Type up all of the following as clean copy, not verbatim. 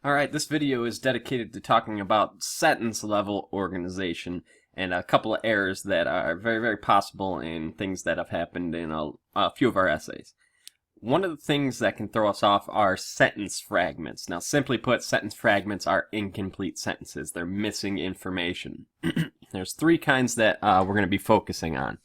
Alright, this video is dedicated to talking about sentence level organization and a couple of errors that are very possible in things that have happened in a few of our essays. One of the things that can throw us off are sentence fragments. Now, simply put, sentence fragments are incomplete sentences. They're missing information. There's three kinds that we're going to be focusing on.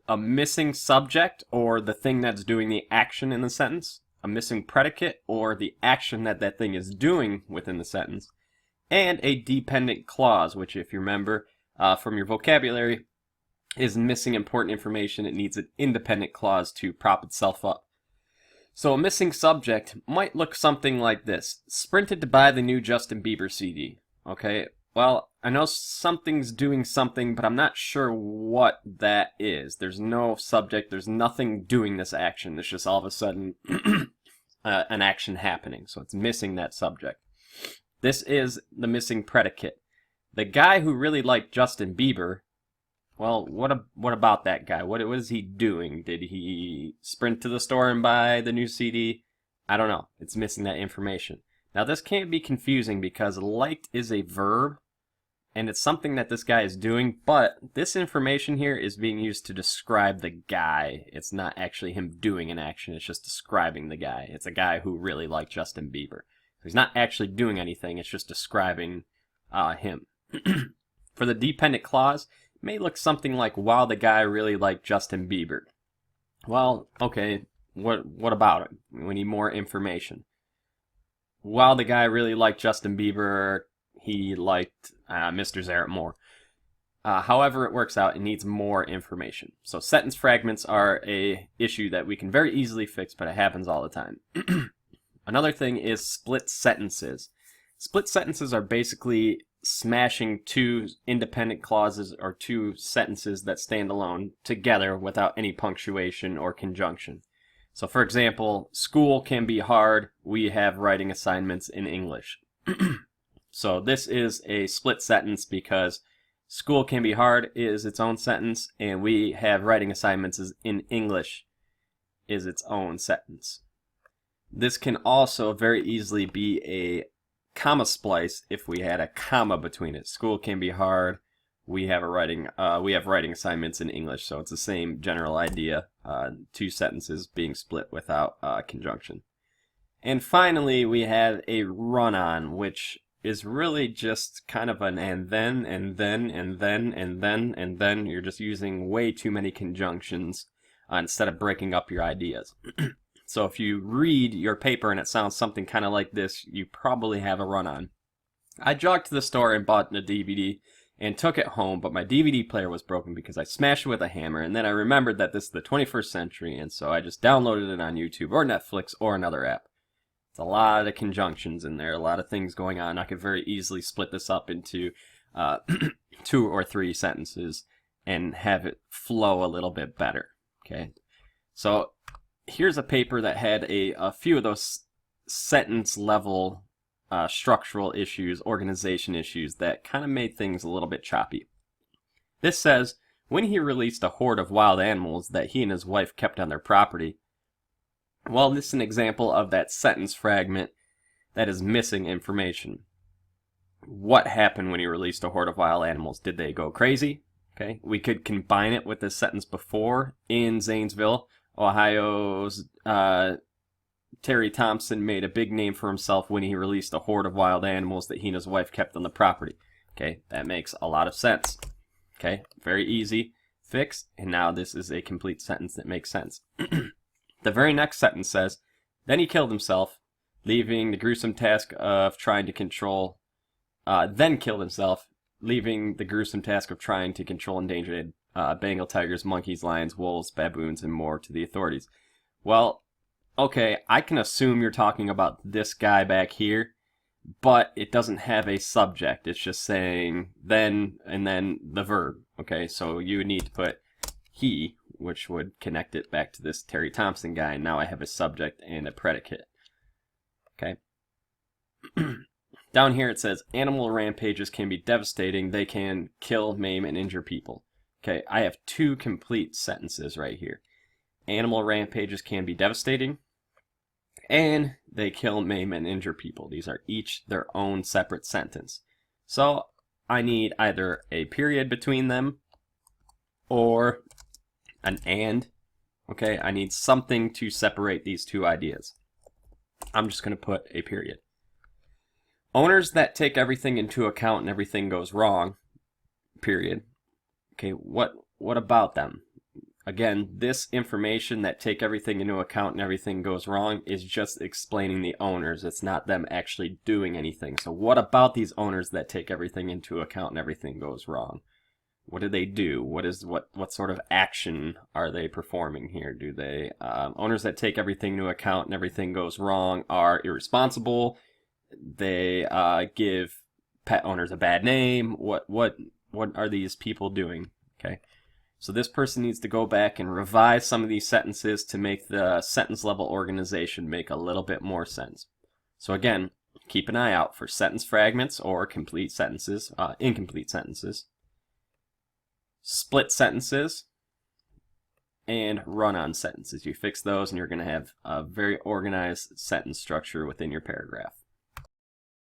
A missing subject, or the thing that's doing the action in the sentence. A missing predicate, or the action that that thing is doing within the sentence, and a dependent clause, which, if you remember from your vocabulary, is missing important information. It needs an independent clause to prop itself up. So a missing subject might look something like this. Sprinted to buy the new Justin Bieber CD. Okay, well, I know something's doing something, but I'm not sure what that is. There's no subject, there's nothing doing this action. It's just all of a sudden an action happening, so it's missing that subject. This is the missing predicate. The guy who really liked Justin Bieber, well, what about that guy? What is he doing? Did he sprint to the store and buy the new CD? I don't know. It's missing that information. Now, this can't be confusing because liked is a verb, and it's something that this guy is doing, but this information here is being used to describe the guy. It's not actually him doing an action, it's just describing the guy. It's a guy who really liked Justin Bieber. So he's not actually doing anything, it's just describing him. For the dependent clause, it may look something like, while the guy really liked Justin Bieber. Well, okay, what about it? We need more information. While the guy really liked Justin Bieber, he liked Mr. Zaret more. However it works out, it needs more information. So sentence fragments are a issue that we can very easily fix, but it happens all the time. Another thing is split sentences. Split sentences are basically smashing two independent clauses or two sentences that stand alone together without any punctuation or conjunction. So for example, school can be hard, we have writing assignments in English. So this is a split sentence because school can be hard is its own sentence, and we have writing assignments in English is its own sentence. This can also very easily be a comma splice if we had a comma between it. School can be hard, we have writing assignments in English, so it's the same general idea, two sentences being split without conjunction. And finally, we have a run-on, which is really just kind of an and then, and then, and then, and then, and then. You're just using way too many conjunctions instead of breaking up your ideas. So if you read your paper and it sounds something kind of like this, you probably have a run-on. I jogged to the store and bought a DVD and took it home, but my DVD player was broken because I smashed it with a hammer, and then I remembered that this is the 21st century, and so I just downloaded it on YouTube or Netflix or another app. It's a lot of conjunctions in there, a lot of things going on. I could very easily split this up into 2 or 3 sentences and have it flow a little bit better. Okay, so here's a paper that had a few of those sentence level structural issues, organization issues that kind of made things a little bit choppy. This says, when he released a horde of wild animals that he and his wife kept on their property. Well, this is an example of that sentence fragment that is missing information. What happened when he released a horde of wild animals? Did they go crazy? Okay, we could combine it with the sentence before. In Zanesville, Ohio's Terry Thompson made a big name for himself when he released a horde of wild animals that he and his wife kept on the property. Okay, that makes a lot of sense. Okay, very easy fix, and now this is a complete sentence that makes sense. The very next sentence says, then he killed himself, leaving the gruesome task of trying to control, endangered Bengal tigers, monkeys, lions, wolves, baboons, and more to the authorities. Well, okay, I can assume you're talking about this guy back here, but it doesn't have a subject. It's just saying then and then the verb. Okay, so you would need to put he, which would connect it back to this Terry Thompson guy. Now I have a subject and a predicate. Okay. Down here it says, animal rampages can be devastating. They can kill, maim, and injure people. Okay, I have 2 complete sentences right here. Animal rampages can be devastating. and they kill, maim, and injure people. These are each their own separate sentence. So I need either a period between them or an and. Okay, I need something to separate these two ideas. I'm just going to put a period. Owners that take everything into account and everything goes wrong, period. Okay, what about them? Again, this information that take everything into account and everything goes wrong is just explaining the owners. It's not them actually doing anything. So what about these owners that take everything into account and everything goes wrong? What do they do? What sort of action are they performing here? Do they owners that take everything into account and everything goes wrong are irresponsible? They give pet owners a bad name. What are these people doing? Okay. So this person needs to go back and revise some of these sentences to make the sentence level organization make a little bit more sense. So again, keep an eye out for sentence fragments or complete sentences, incomplete sentences, split sentences, and run-on sentences. You fix those and you're going to have a very organized sentence structure within your paragraph.